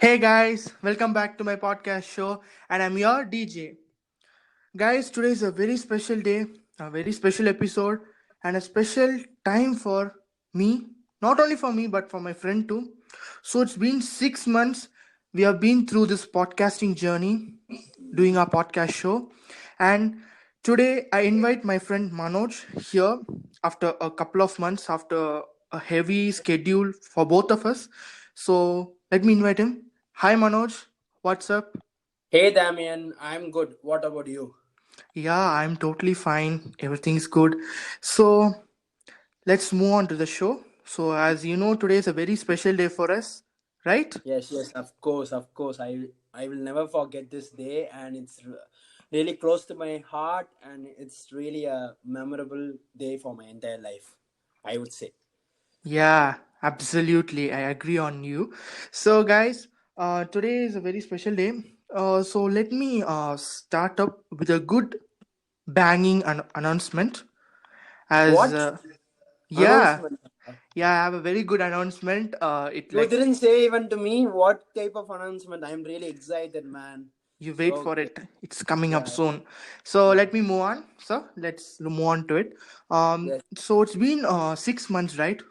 Hey guys, welcome back to my podcast show, and I'm your DJ. Guys, today is a very special day, a very special episode, and a special time for me. Not only for me, but for my friend too. So it's been 6 months. We have been through this podcasting journey, doing our podcast show, and today I invite my friend Manoj here after a couple of months, after a heavy schedule for both of us. So let me invite him. Hi Manoj, what's up? Hey Damian, I'm good. What about you? Yeah, I'm totally fine. Everything's good. So let's move on to the show. So, as you know, today is a very special day for us, right? Yes, of course. I will never forget this day, and it's really close to my heart, and it's really a memorable day for my entire life. I would say. Yeah, absolutely. I agree on you. So, guys, today is a very special day. So, let me start up with a good banging announcement. As What yeah, announcement? yeah, I have a very good announcement. It You like didn't say even to me what type of announcement. I'm really excited, man. You wait for Okay. it. It's coming up Yeah. soon. So Yeah. let me move on. So let's move on to it. Yes. So it's been 6 months, right?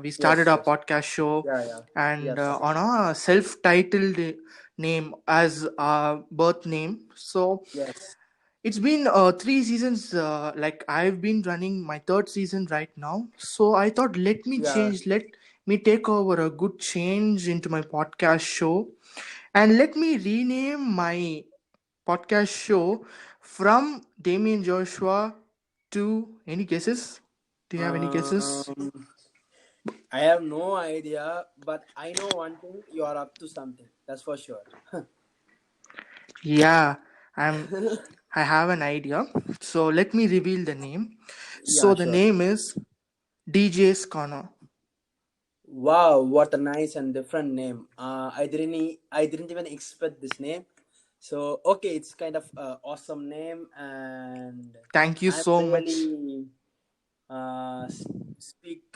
We started Yes. our Yes. podcast show, Yeah. Yeah. and Yes. on our self-titled name as our birth name. So Yes. it's been 3 seasons. Like I've been running my third season right now. So I thought, let me Yeah. change. Let me take over a good change into my podcast show, and let me rename my podcast show from Damian Joshua to any guesses? Do you have any guesses? Um. I have no idea, but I know one thing: you are up to something. That's for sure. Yeah, I'm I have an idea. So let me reveal the name. So Yeah, the sure. name is DJ's Corner. Wow, what a nice and different name. I didn't even expect this name. So okay, it's kind of awesome name, and Thank you I'm so much. really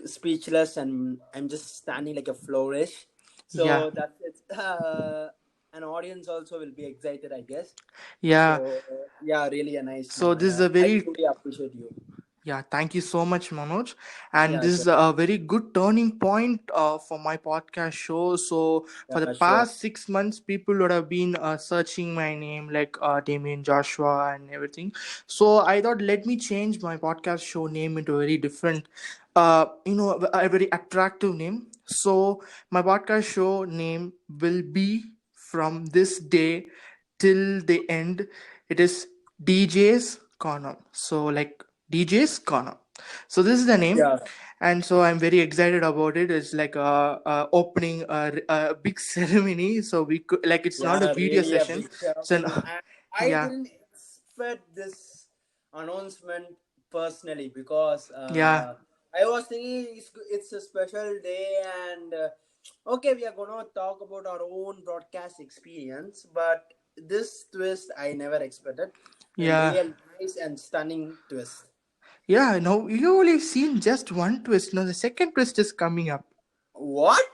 speechless, and I'm just standing like a flourish. Yeah. So that's it. An audience also will be excited, I guess. Yeah. So yeah, really a nice So name. this is a I very truly appreciate you. Yeah, thank you so much, Manoj. And Yeah, this is sure. a very good turning point for my podcast show. So, for the Yeah, sure. past 6 months, people would have been searching my name, like Damian Joshua and everything. So, I thought, let me change my podcast show name into a very different, a very attractive name. So, my podcast show name will be from this day till the end. It is DJ's Corner. So, like, DJ's Corner. So this is the name, Yeah. and so I'm very excited about it. It's like a opening a big ceremony. So we could, like, it's not a Yeah, video really a session. big So ceremony. And I yeah, didn't expect this announcement personally because yeah, I was thinking it's a special day, and okay, we are gonna talk about our own broadcast experience, but this twist I never expected. A yeah, real nice and stunning twist. yeah. No, you only seen just one twist. No, the second twist is coming up. What?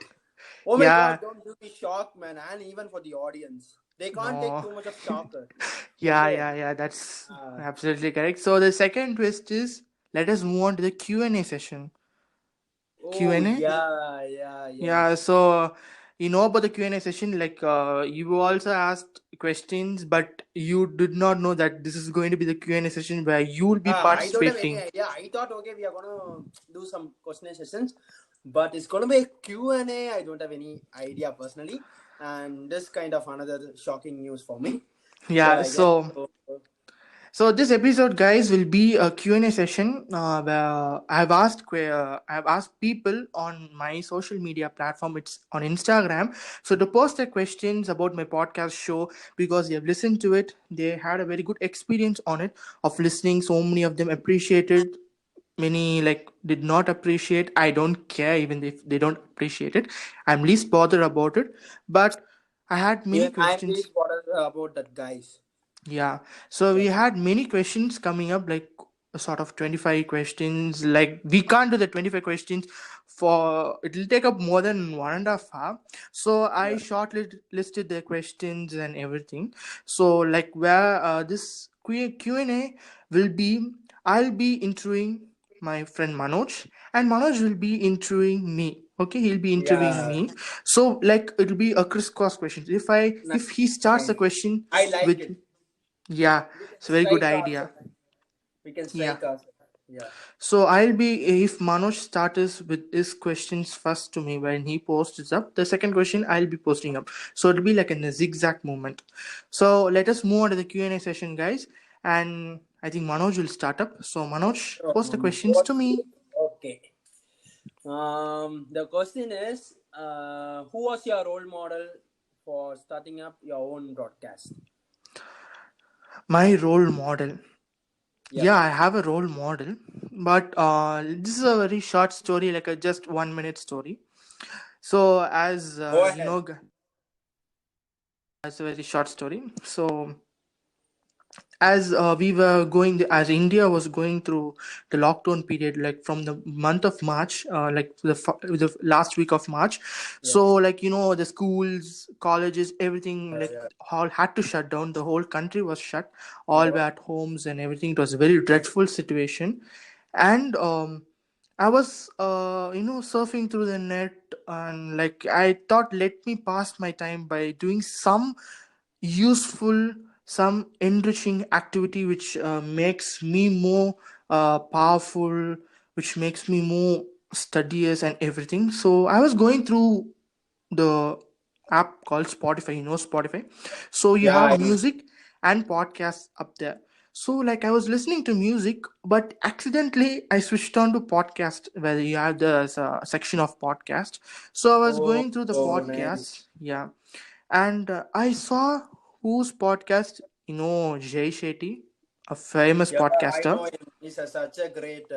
Oh my Yeah, god, don't do me shock, man, and even for the audience. They can't take no, too much of shocker. yeah, Okay. yeah, yeah. That's Uh, absolutely correct. So the second twist is, let us move on to the Q&A session. Q oh and A. yes. Yeah, so you know about the Q&A session, like you also asked questions, but you did not know that this is going to be the Q&A session where you will be I don't have any participating. idea. I thought okay, we are gonna do some question sessions, but it's gonna be a Q&A. I don't have any idea personally, and this kind of another shocking news for me. So Yeah, I guess so so this episode, guys, will be a Q&A session where I've asked people on my social media platform. It's on Instagram. So to post their questions about my podcast show because they have listened to it, they had a very good experience on it of listening. So many of them appreciated. Many like did not appreciate. I don't care even if they don't appreciate it. I'm least bothered about it. But I had many even I'm questions. least bothered about that, guys. Yeah. So we Yes. had many questions coming up, like a sort of 25 questions. Like we can't do the 25 questions for it'll take up more than 1.5 hours. So I Yeah. shortly listed the questions and everything. So like where this Q&A will be, I'll be interviewing my friend Manoj, and Manoj will be interviewing me. Okay, he'll be interviewing Yeah. me. So like it'll be a crisscross questions. Nice. If he starts the Nice. question I like with, it. yeah, We can it's a very good strike idea. ourselves. We can Yeah. strike ourselves. Yeah. So I'll be if Manoj starts with his questions first to me when he posts it up. The second question I'll be posting up. So it'll be like in a zigzag movement. So let us move on to the Q&A session, guys. And I think Manoj will start up. So Manoj, post the questions What? to me. Okay. The question is, who was your role model for starting up your own broadcast? My role model. Yep. Yeah, I have a role model, but this is a very short story, like a just 1 minute story. So as Go you ahead. know, it's a very short story. So as we were going as India was going through the lockdown period, like from the month of March, like the last week of March. So Yes. like the schools, colleges, everything, like Yeah. all had to shut down. The whole country was shut. All were Yep. at homes and everything. It was a very dreadful situation. And I was surfing through the net, and like I thought, let me pass my time by doing some useful, some enriching activity which makes me more powerful, which makes me more studious and everything. So I was going through the app called Spotify. Spotify. So you Yeah, have I know. music and podcasts up there. So like I was listening to music, but accidentally I switched on to podcast where you have the section of podcast. So I was Oh, going through the oh, nice. podcast, yeah, and I saw whose podcast, Jay Shetty, a famous Yeah, I podcaster. know him. He's such a great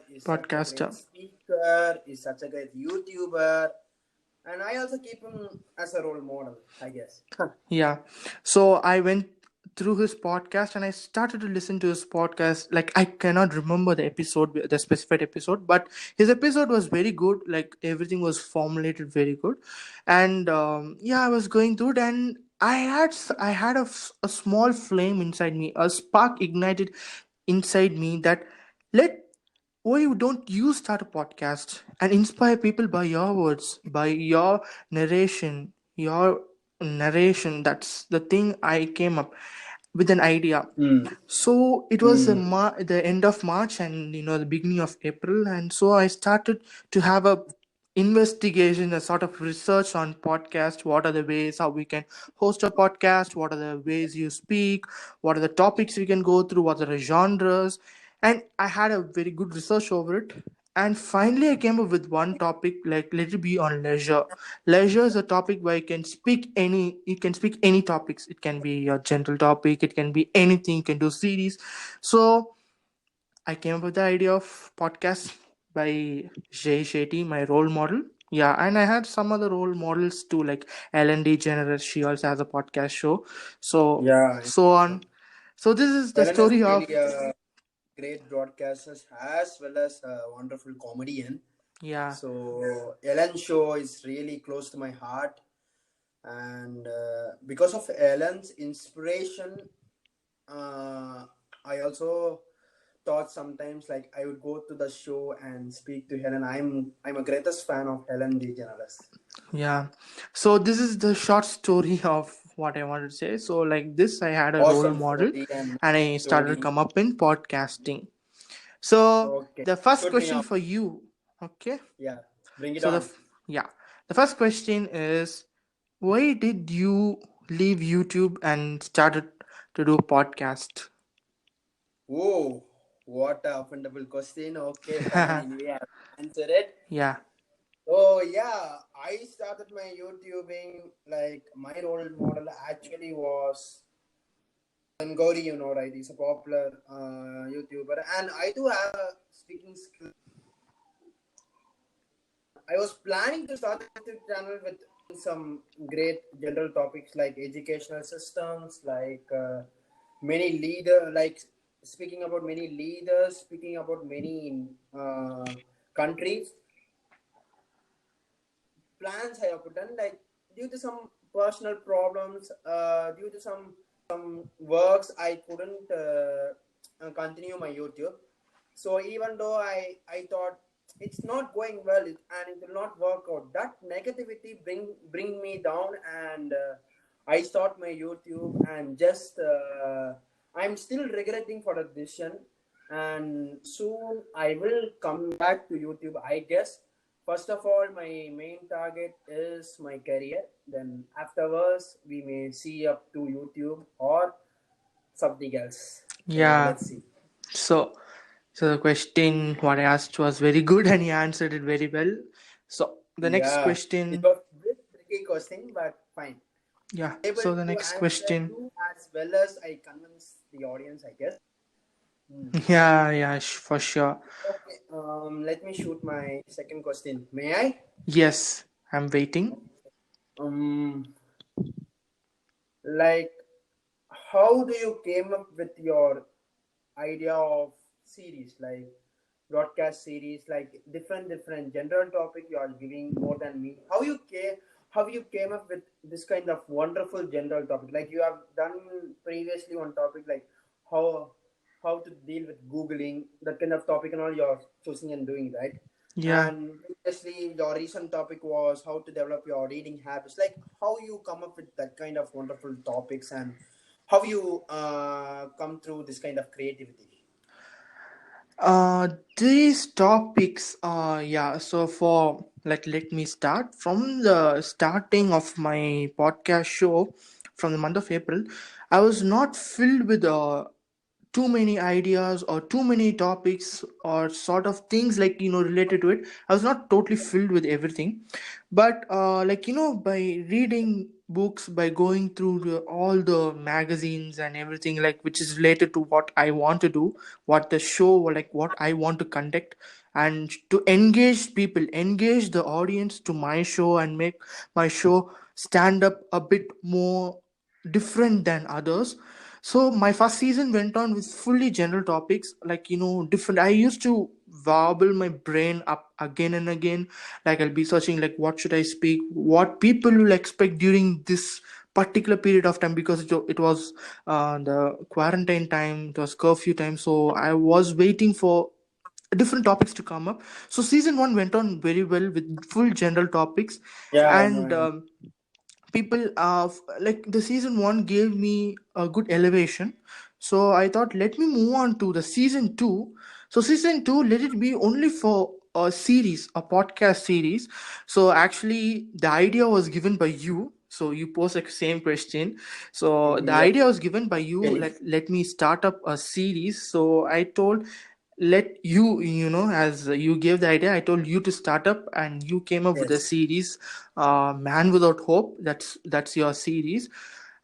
he's such a great Podcaster, speaker. He's such a great YouTuber, and I also keep him as a role model, I guess. yeah. So I went through his podcast and I started to listen to his podcast. Like I cannot remember the episode, the specific episode, but his episode was very good. Like everything was formulated very good, and yeah, I was going through it, and I had a small flame inside me, a spark ignited inside me that let why don't you start a podcast and inspire people by your words, by your narration, your narration. That's the thing I came up with an idea. Mm. So it was Mm. the end of March and the beginning of April, and so I started to have a investigation, a sort of research on podcast. What are the ways how we can host a podcast? What are the ways you speak? What are the topics we can go through? What are the genres? And I had a very good research over it. And finally, I came up with one topic, like let it be on leisure. Leisure is a topic where you can speak any topics. It can be a general topic, it can be anything, you can do series. So I came up with the idea of podcast by Jay Shetty, my role model. Yeah, and I had some other role models too, like Ellen DeGeneres. She also has a podcast show. So Yeah. so on. So this is the Ellen is story of, really a great broadcaster as well as a wonderful comedian. yeah, So Ellen show is really close to my heart, and because of Ellen's inspiration, I also thought sometimes like I would go to the show and speak to Helen. I'm a greatest fan of Helen DeGeneres. yeah. So this is the short story of what I wanted to say. So like this, I had a role Awesome model, story and and I started to story. come up in podcasting. So Okay, the first shoot me question off. for you, okay? Yeah, bring it So on. yeah, the first question is, why did you leave YouTube and started to do podcast? Whoa, what a offendable question. Okay, fine. Anyway, I've answered it. Yeah, Oh yeah, I started my YouTubing. Like my role model actually was Gauri, right? He's a popular YouTuber, and I do have a speaking skill. I was planning to start a YouTube channel with some great general topics like educational systems, like many leader, like speaking about many leaders, speaking about many countries, plans I have put on, like due to some personal problems, due to some works, I couldn't continue my YouTube. So even though I thought it's not going well and it will not work out, that negativity bring me down, and I start my YouTube, and just I'm still regretting for the decision, and soon I will come back to YouTube, I guess. First of all, my main target is my career. Then afterwards, we may see up to YouTube or something else. So Yeah. let's see. So, so the question what I asked was very good, and you answered it very well. So the next Yeah, it question, was a bit tricky question, but fine. yeah. Able So the to next answer question, you as well as I convince the audience, I guess. Hmm. yeah, yeah, for sure. Okay. Let me shoot my second question. May I? Yes, I'm waiting. Um, like, how do you came up with your idea of series, like broadcast series, like different general topic you are giving more than me? How you came up with this kind of wonderful general topic? Like you have done previously one topic, like how how to deal with googling, that kind of topic and all you're choosing and doing, right? Yeah. And previously your recent topic was how to develop your reading habits. Like how you come up with that kind of wonderful topics, and how you come through this kind of creativity. Uh, these topics, yeah. So for like, let me start from the starting of my podcast show from the month of April. I was not filled with too many ideas or too many topics or sort of things like related to it. I was not totally filled with everything, but like by reading books, by going through all the magazines and everything like which is related to what I want to do, what the show or like what I want to conduct, and to engage people, engage the audience to my show and make my show stand up a bit more different than others. So my first season went on with fully general topics, like different. I used to wobble my brain up again and again. Like I'll be searching like what should I speak, what people will expect during this particular period of time, because it was the quarantine time, it was curfew time. So I was waiting for different topics to come up. So season one went on very well with full general topics, Yeah, I know, and I know. people like the season one gave me a good elevation. So I thought let me move on to the season two. So season two, let it be only for a series, a podcast series. So actually the idea was given by you, so you posed the same question. So the Yeah, idea was given by you, really. let me start up a series. So I told let you, as you gave the idea, I told you to start up, and you came up with a Yes, series, Man Without Hope. That's your series.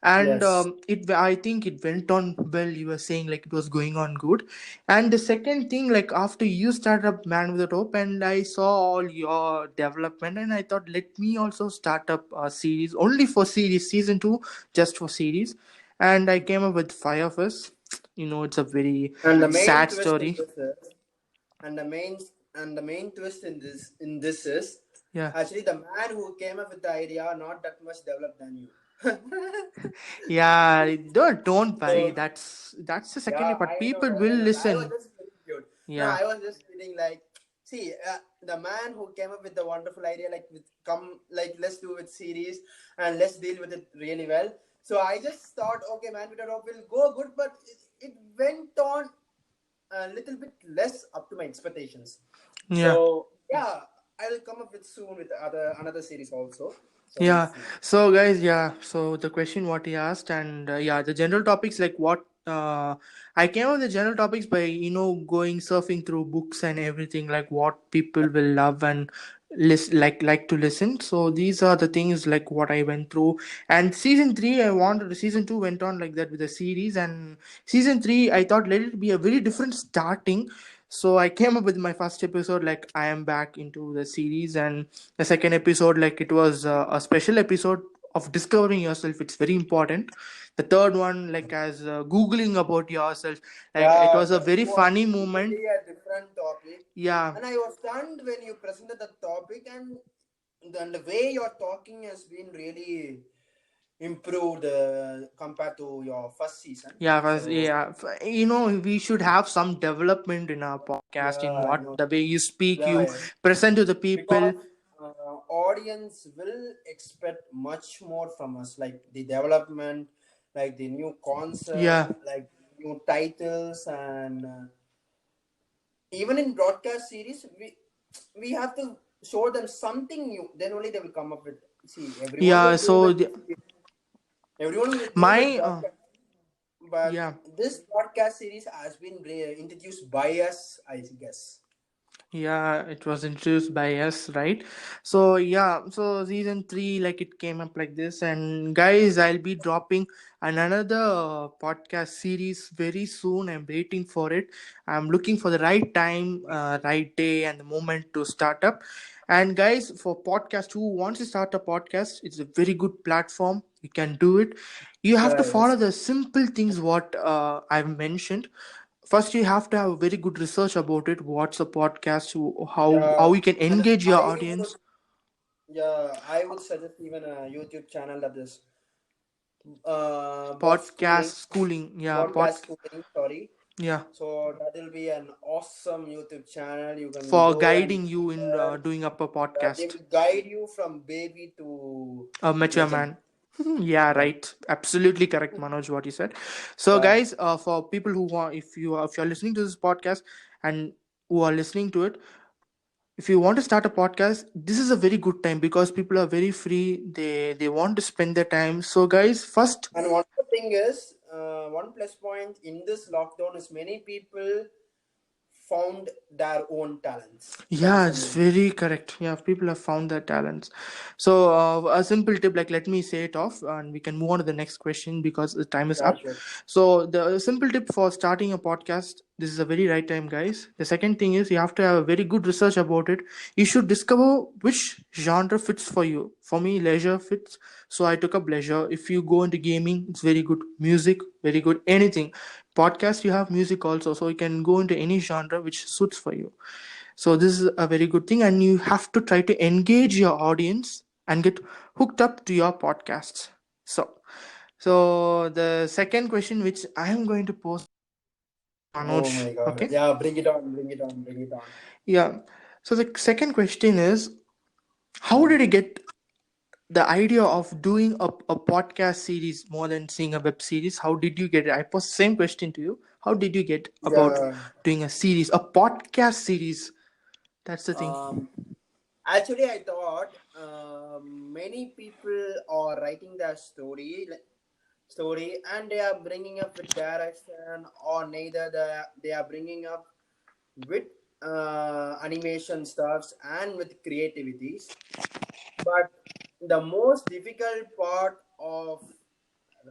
And yes. it I think it went on well. You were saying like it was going on good. And the second thing, like after you started up Man Without Hope, and I saw all your development, and I thought let me also start up a series only for series, season two, just for series. And I came up with Five of Us. It's a very And the main sad twist in story. this is, and the main twist in this is Yeah. actually the man who came up with the idea not that much developed than you. Yeah, don't worry. So That's the secondary yeah, part. I know People that. will I know that. I was listen. just feeling cute. No, Yeah. I was just feeling like, see, the man who came up with the wonderful idea, like, come, like, let's do it series and let's deal with it really well. So I just thought, okay, Man Without Hope will go good, but it went on a little bit less up to my expectations. Yeah. So yeah, I will come up with soon with another series also. So Yeah. let's see. So guys, yeah. So the question what he asked, and yeah, the general topics like what I came up with the general topics by going surfing through books and everything, like what people will love and like to listen. So these are the things like what I went through. And season three, I wanted season two went on like that with the series, and season three I thought let it be a very different starting. So I came up with my first episode like I am back into the series, and the second episode like it was a special episode of discovering yourself. It's very important. The third one, like as googling about yourself, like it Yeah, was a that very was funny moment. really a different topic. Yeah, And I was stunned when you presented the topic, and the way you're talking has been really improved compared to your first season. yeah, So, we should have some development in our podcast, in yeah, I what know. the way you speak, Yeah, you yeah. present to the people. Because audience will expect much more from us, like the development, like the new concept, Yeah, like new titles, and even in broadcast series, we have to show them something new. Then only they will come up with. See, everyone yeah. will do So with everyone will do with my broadcast, but yeah. this broadcast series has been introduced by us, I guess. Yeah, it was introduced by us, right? So yeah, so season three, like it came up like this, and guys, I'll be dropping another podcast series very soon. I'm waiting for it. I'm looking for the right time, right day, and the moment to start up. And guys, for podcast who wants to start a podcast, it's a very good platform. You can do it. You have to Yeah, follow yes. the simple things what I've mentioned. First, you have to have very good research about it. What's a podcast? How Yeah, you can and engage your I would, audience. yeah, I would suggest even a YouTube channel that is bot schooling, Podcast schooling, yeah, podcast schooling. Sorry. yeah, So that will be an awesome YouTube channel. You can for go and guiding you in learn. doing up a They podcast. will guide you from baby to A mature legend. man. Yeah, Yeah, right. Absolutely correct, Manoj. What you said. So, yeah. guys, for people who want, if you're listening to this podcast and who are listening to it, if you want to start a podcast, this is a very good time because people are very free. They want to spend their time. So, guys, first. And one more thing is, one plus point in this lockdown is many people found their own talents. That is Yeah, the it's main. very correct. Yeah, people have found their talents. So, a simple tip, like let me say it off, and we can move on to the next question because the time is Yeah, up. sure. So, the simple tip for starting a podcast, this is a very right time, guys. The second thing is you have to have a very good research about it. You should discover which genre fits for you. For me, leisure fits, so I took up leisure. If you go into gaming, it's very good. Music, very good. Anything. Podcast, you have music also, so you can go into any genre which suits for you. So this is a very good thing, and you have to try to engage your audience and get hooked up to your podcasts. So the second question which I am going to pose, Oh Manoj. my God. Okay. Yeah, bring it on, bring it on, bring it on. Yeah. So the second question is, how Yeah. did you get the idea of doing a podcast series more than seeing a web series? How did you get it? I pose the same question to you. How did you get about Yeah. doing a series, a podcast series? That's the thing. Um, Actually, I thought many people are writing their story, and they are bringing up with direction, or neither they are bringing up with animation stuffs and with creativities. But the most difficult part of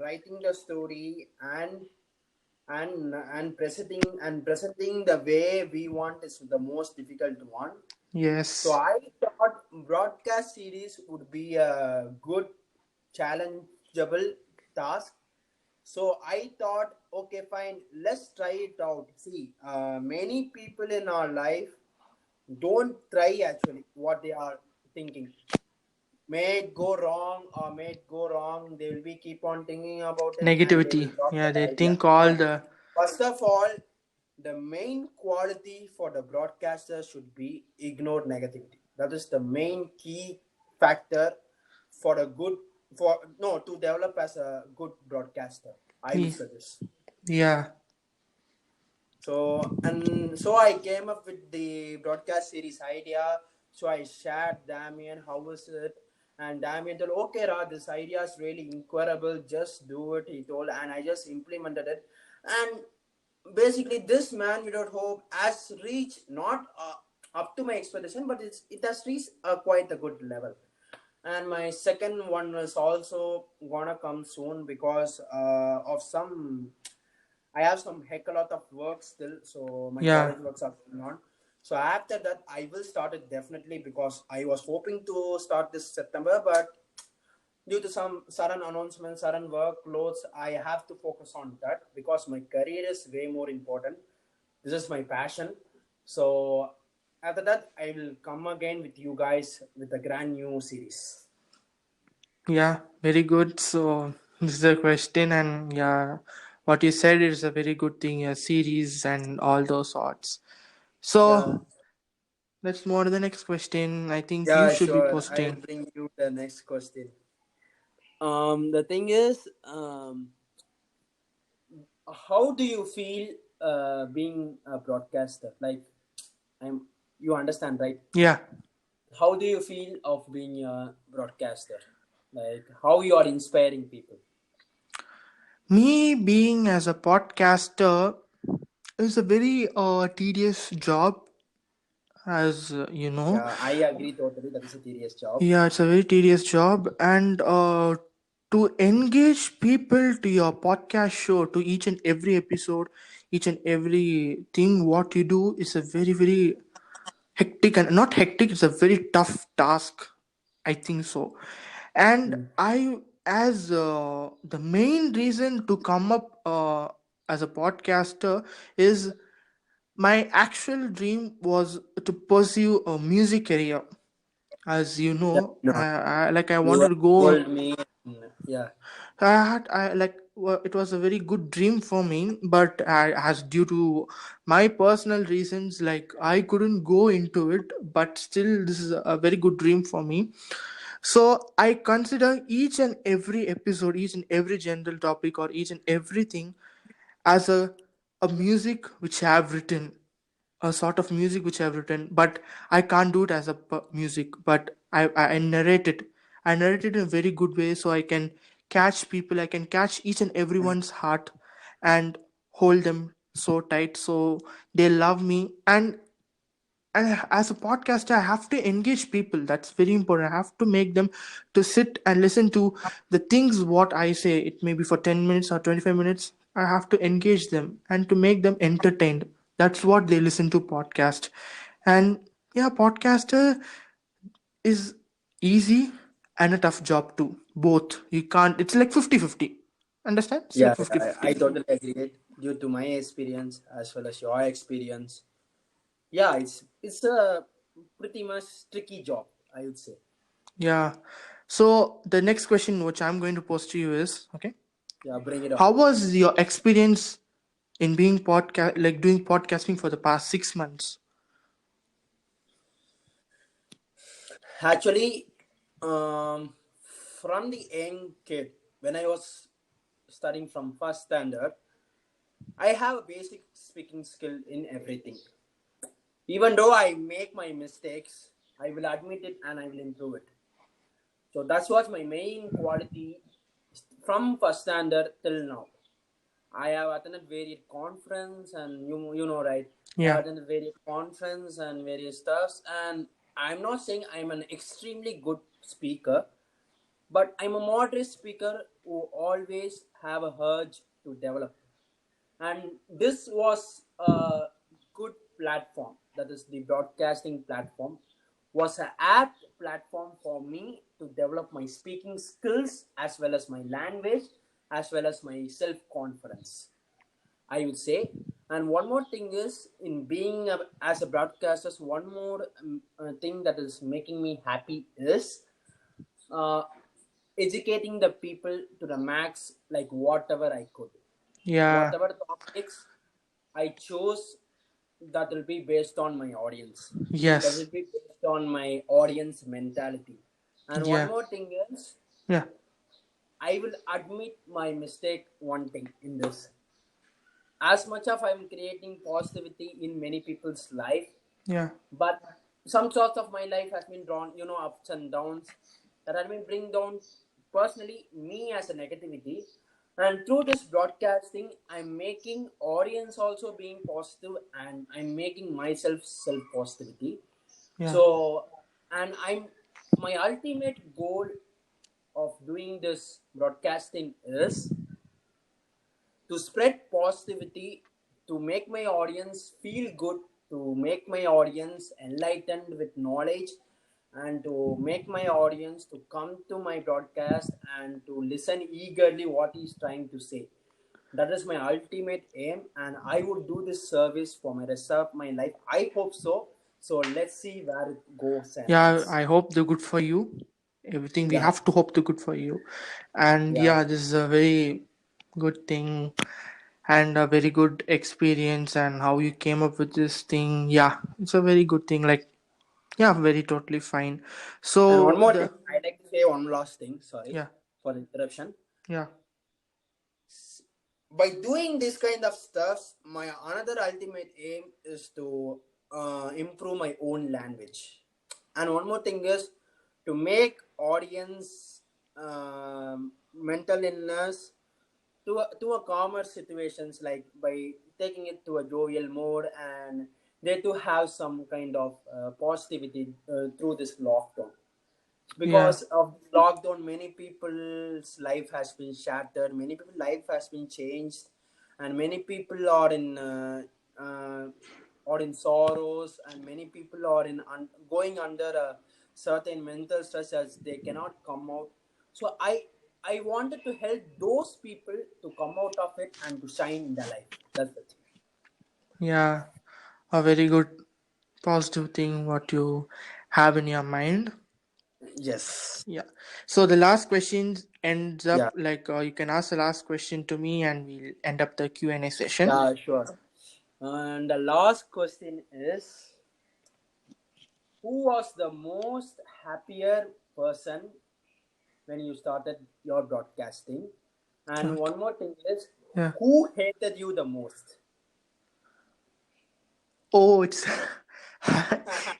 writing the story and presenting the way we want is the most difficult one. So Yes. I thought broadcast series would be a good challengeable task. So I thought, okay, fine, let's try it out. See, many people in our life don't try actually what they are thinking. May it go wrong or may it go wrong. They will be keep on thinking about it and they will Negativity. drop Yeah, that they idea. think all No. the First of all, the main quality for the broadcaster should be ignore negativity. That is the main key factor for a good for no to develop as a good broadcaster. I would suggest. yeah. So I came up with the broadcast series idea. So I shared Damian, how was it? And Damian told, okay, Ra, this idea is really incredible. Just do it, he told, and I just implemented it. And basically, this man without hope has reached not up to my expectation, but it has reached quite a good level. And my second one is also gonna come soon because of some I have some heck a lot of work still, so my Yeah. college works are going on. So after that, I will start it definitely because I was hoping to start this September, but due to some sudden announcements, sudden workloads, I have to focus on that because my career is way more important. This is my passion. So after that, I will come again with you guys with a grand new series. Yeah, very good. So this is a question, and yeah, what you said is a very good thing. A series and all those sorts. Yeah, So let's move on to the next question. I think you yeah, should be sure. I will posting. bring you the next question. The thing is, how do you feel being a broadcaster? Like, I'm, you understand, right? Yeah, How do you feel of being a broadcaster? Like, how you are inspiring people? me being as a podcaster is a very tedious job, as you know. Yeah, I agree totally. That is a tedious job. Yeah, it's a very tedious job, and to engage people to your podcast show, to each and every episode, each and every thing what you do is a very very hectic, and not hectic. It's a very tough task. I think so, and Mm. I as the main reason to come up as a podcaster is my actual dream was to pursue a music career. As you Yeah, know, no, I you wanted have to go. told me. Yeah, I like well, it was a very good dream for me, but as due to my personal reasons, like I couldn't go into it. But still, this is a very good dream for me. So I consider each and every episode, each and every general topic, or each and everything as a music which I have written, a sort of music which I've written, but I can't do it as a music, but I narrate it. I narrate it in a very good way, so I can catch people, I can catch each and everyone's heart and hold them so tight so they love me. And as a podcaster, I have to engage people. That's very important. I have to make them to sit and listen to the things what I say. It may be for 10 minutes or 25 minutes. I have to engage them and to make them entertained. That's what they listen to podcast. And yeah, podcaster is easy and a tough job too. Both. You can't, it's like 50-50. Understand? It's like yeah, 50 I 50. totally agree. Due to my experience as well as your experience, yeah, it's a pretty much tricky job, I would say. Yeah. So the next question which I'm going to pose to you is, okay, Yeah, bring it on. how was your experience in being podcast, like doing podcasting for the past 6 months? Actually, um, from the young kid, when I was studying from first standard, I have a basic speaking skill in everything. Even though I make my mistakes, I will admit it and I will improve it. So that was my main quality from first standard till now. I have attended various conference and you know right. I have Yeah, attended various conference and various stuffs, and I'm not saying I'm an extremely good speaker, but I'm a moderate speaker who always have a urge to develop. And this was a good platform, that is the broadcasting platform, was an apt platform for me to develop my speaking skills as well as my language as well as my self-confidence, I would say. And one more thing is, in being as a broadcaster, one more thing that is making me happy is uh, educating the people to the max, like whatever I could. yeah, Whatever topics I chose, that will be based on my audience. That will yes, be based on my audience mentality. And one yeah, more thing is, yeah, I will admit my mistake one thing in this. As much of I'm creating positivity in many people's life, yeah, but some sorts of my life has been drawn, ups and downs that have been bring down personally me as a negativity. And through this broadcasting, I'm making audience also being positive, and I'm making myself self positivity. yeah, So, and I'm my ultimate goal of doing this broadcasting is to spread positivity, to make my audience feel good, to make my audience enlightened with knowledge, and to make my audience to come to my broadcast and to listen eagerly what he's trying to say. That is my ultimate aim, and I would do this service for my rest of my life. I hope so. So let's see where it goes and Yeah, ends. I hope the good for you. Everything we Yeah, have to hope the good for you. And yeah. yeah, this is a very good thing and a very good experience, and how you came up with this thing. Yeah, it's a very good thing. Like, yeah, very totally fine. And one So more thing, the I'd like to say one last thing. Sorry yeah, for the interruption. yeah, By doing this kind of stuff, my another ultimate aim is to improve my own language. And one more thing is to make audience mental illness to a calmer situations, like by taking it to a jovial mode, and they to have some kind of positivity through this lockdown. yeah, Because of lockdown, many people's life has been shattered, many people's life has been changed, and many people uh, are in sorrows, and many people are going under a certain mental stress as they cannot come out. So I wanted to help those people to come out of it and to shine in their life. That's the thing. yeah. A very good positive thing what you have in your mind. Yes. Yeah. So the last question ends Yeah. up like, you can ask the last question to me, and we'll end up the Q&A session. Yeah, sure. And the last question is, who was the most happier person when you started your broadcasting? And Okay. one more thing is, Yeah. who hated you the most? Oh, it's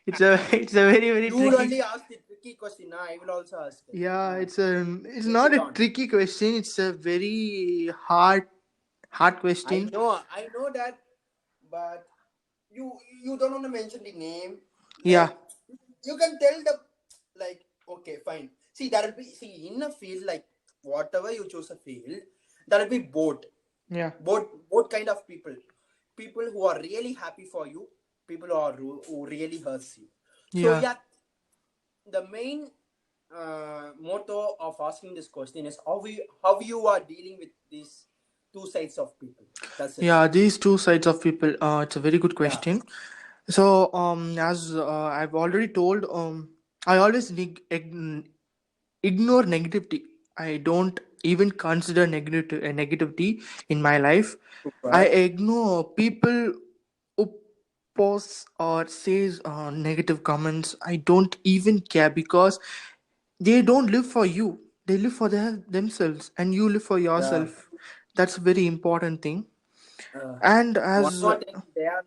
it's a very very You would tricky. only ask the tricky question. Now I will also ask it. Yeah, it's Bring not it a on. tricky question. It's a very hard question. I know that, but you you don't want to mention the name. Yeah, Like, you can tell the, like, okay, fine. See, that'll be, see, in a field, like whatever you choose a field, that'll be yeah, both kind of people who are really happy for you, people who really hurts you. So yeah. yeah, the main motto of asking this question is how you are dealing with these two sides of people. That's it. Yeah, these two sides of people. It's a very good Yeah. question. So, as I've already told, I always ignore negativity. I don't even consider negativity in my life. I Super. ignore people who post or says negative comments. I don't even care, because they don't live for you. They live for themselves, and you live for Yeah. yourself. That's a very important thing. Uh, And One as more thing, they are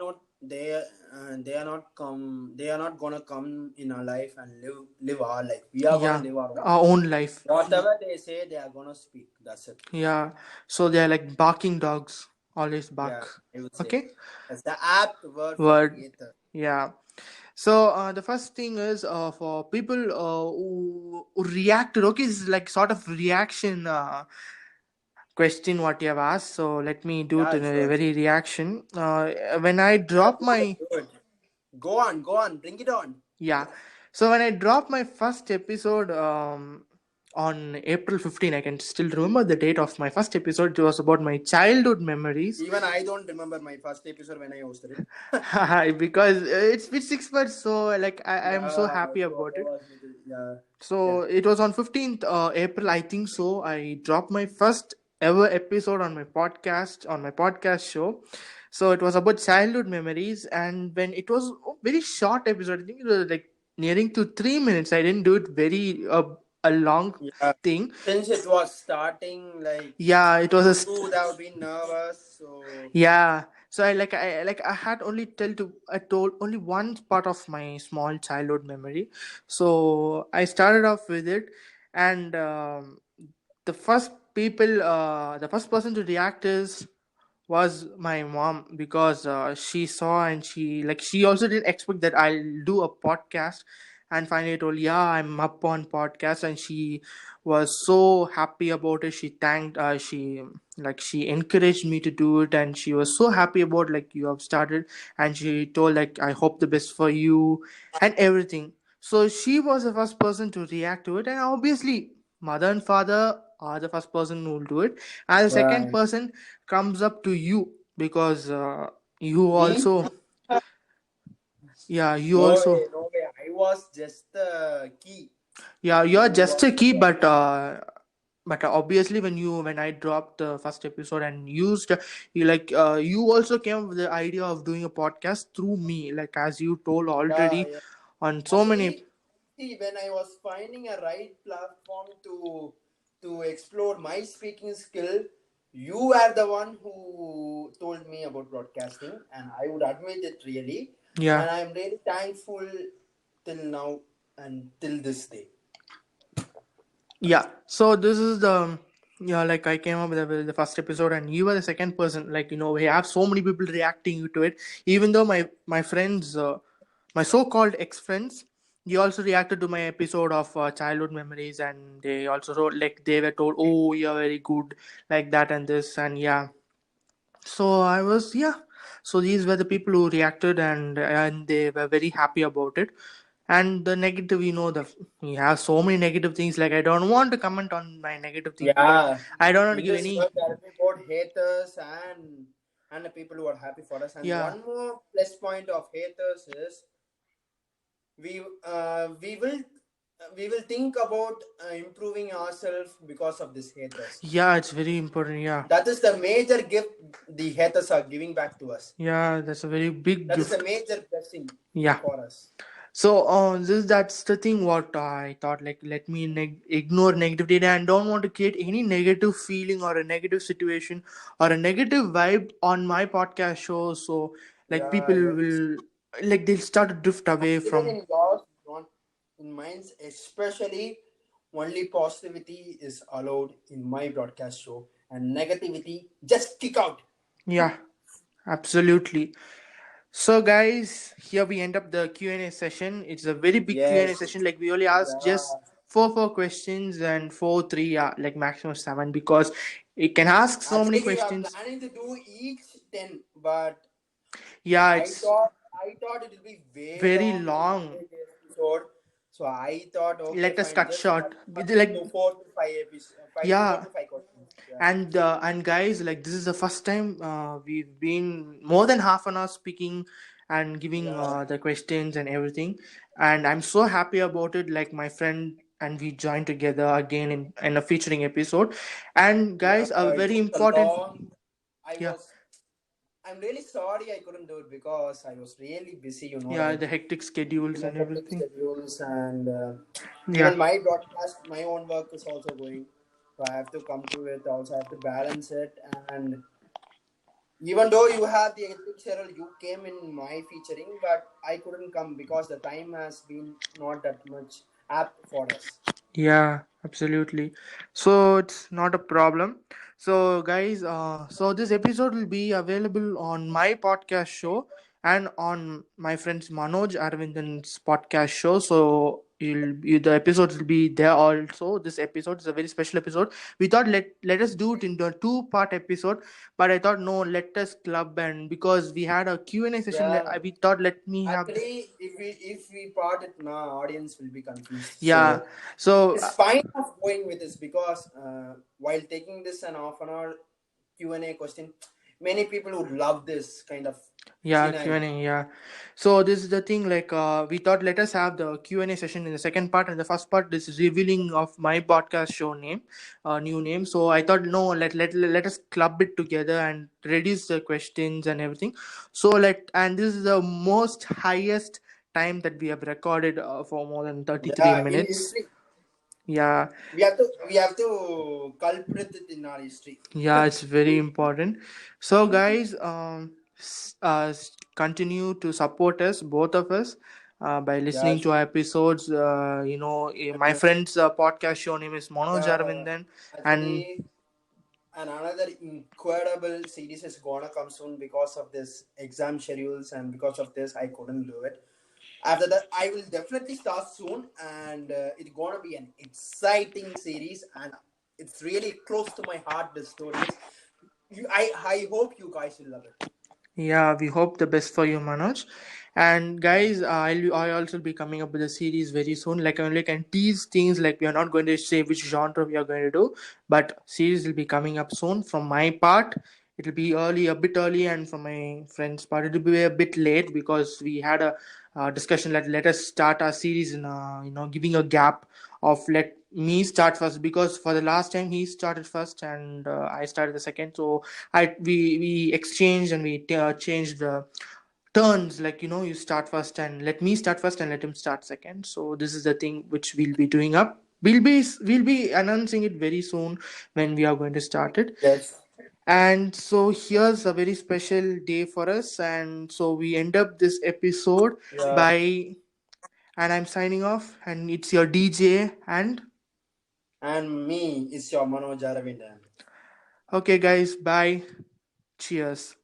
not gonna come in our life and live our life. We are gonna yeah, live our own our life. own life. Whatever they say, they are gonna speak. That's it. Yeah, so they're like barking dogs, always Yeah, bark. I would say Okay, that's the apt word for word. hater. Yeah. So the first thing is, for people who reacted. Okay, this is like sort of reaction question what you have asked. So let me do it Yeah, in a sure. very reaction. When I Yeah, drop do it, my do it. Go on, bring it on. Yeah. So when I dropped my first episode on April 15, I can still remember the date of my first episode. It was about my childhood memories. Even I don't remember my first episode when I hosted it. Because it's been 6 months, so like I'm so Yeah, happy so about I it. was with it. Yeah, yeah, So it was on 15th April, I think so. I dropped my first ever episode on my podcast show. So it was about childhood memories, and when it was a very short episode, I think it was like nearing to 3 minutes. I didn't do it very a long yeah. thing. Since it was starting, like, Yeah, it was you would have been nervous. So yeah. So I had only I told only one part of my small childhood memory. So I started off with it, and the first person to react was my mom, because she saw, and she also didn't expect that I'll do a podcast. And finally I told, yeah, I'm up on podcast, and she was so happy about it. She thanked she encouraged me to do it, and she was so happy about like you have started. And she told like, I hope the best for you and everything. So she was the first person to react to it, and obviously, mother and father are the first person who will do it, and the second Right. person comes up to you because you Me? also, yeah, you No also, way, no way. I was just the key yeah, you're who just was a key, reacting. but obviously when I dropped the first episode and used you like you also came up with the idea of doing a podcast through me, like as you told Yeah, already yeah. on so many. Actually, see, when I was finding a right platform to explore my speaking skill, you were the one who told me about broadcasting, and I would admit it really, Yeah, and I'm really thankful till now and till this day. yeah, so this is the, yeah, like I came up with the first episode and you were the second person, like we have so many people reacting to it, even though my friends, my so-called ex-friends, they also reacted to my episode of childhood memories, and they also wrote, like they were told, oh, you're very good, like that and this, and yeah. So I was, yeah, so these were the people who reacted, and they were very happy about it. And the negative, the we have so many negative things, like I don't want to comment on my negative things because Yeah, I don't want to in give this any. world there will be both haters and the people who are happy for us. And Yeah, one more plus point of haters is we we will think about improving ourselves because of these haters. yeah, it's very important. Yeah, That is the major gift the haters are giving back to us. yeah, that's a very big That is a gift. major blessing Yeah. for us. So that's the thing. What I thought, like, let me ignore negativity, and don't want to create any negative feeling or a negative situation or a negative vibe on my podcast show. So, like, Yeah, people yes. will, like, they'll start to drift away Even from. in yours, not in mine, especially only positivity is allowed in my broadcast show, and negativity just kick out. Yeah, absolutely. So, guys, here we end up the Q&A session. It's a very big Q&A Yes. session. Like, we only asked just Yeah. four questions, and four, three, yeah, like maximum seven, because it can ask so many Actually, we are questions. planning to do each 10, but Yeah, I it's thought I thought it will be way very long in long. today's episode. So I thought, okay, Let us fine, cut just short. cut it Like, to 4 to 5 episodes, four yeah, to five questions. Yeah. and guys, like this is the first time we've been more than half an hour speaking and giving Yeah. the questions and everything, and I'm so happy about it. Like my friend and we joined together again in a featuring episode, and Yeah. guys, a It very was a important. long. I Yeah, was. I'm really sorry I couldn't do it because I was really busy. You know, yeah, right? the hectic schedules My and hectic everything. schedules and Yeah, even my broadcast, my own work is also going. So I have to come to it. Also, I have to balance it. And even though you have the hectic schedule, you came in my featuring, but I couldn't come because the time has been not that much apt for us. yeah, absolutely. So it's not a problem. So guys, so this episode will be available on my podcast show and on my friends Manoj Arvindan's podcast show. So the episodes will be there also. This episode is a very special episode. We thought let us do it into a two-part episode, but I thought no, let us club, and because we had a Q&A session, Yeah. we thought let me have this. Actually, if we part it now, audience will be confused. Yeah. So So it's fine of going with this because while taking this an half an hour Q&A question, many people would love this kind of yeah, scenario. Q&A, yeah. So this is the thing, like we thought let us have the Q&A session in the second part, and the first part this is revealing of my podcast show name, new name. So I thought no, let us club it together and reduce the questions and everything. So and this is the most highest time that we have recorded for more than 33 Yeah, in minutes. history, Yeah, we have to culprit it in our history. yeah, it's very important. So guys, continue to support us, both of us, by Yeah, listening to our episodes. My sure. friend's podcast show name is Manoj Yeah, Arvindan, and actually, and another incredible series is gonna come soon because of this exam schedules and because of this I couldn't do it. After that, I will definitely start soon, and it's gonna be an exciting series, and it's really close to my heart. The stories, I hope you guys will love it. Yeah, we hope the best for you, Manoj. And Yeah. guys, I also be coming up with a series very soon. Like I only can tease things. Like we are not going to say which genre we are going to do, but series will be coming up soon. From my part, it'll be early, a bit early, and from my friend's part, it'll be a bit late because we had a discussion that let us start our series in giving a gap of let me start first because for the last time he started first and I started the second. So we exchanged and we changed the turns, like you start first and let me start first and let him start second. So this is the thing which we'll be doing up. We'll be announcing it very soon when we are going to start it. Yes. And so here's a very special day for us, and so we end up this episode Yeah. by, and I'm signing off, and it's your DJ. And And me is your Manoj Aravindan. okay guys, bye, cheers.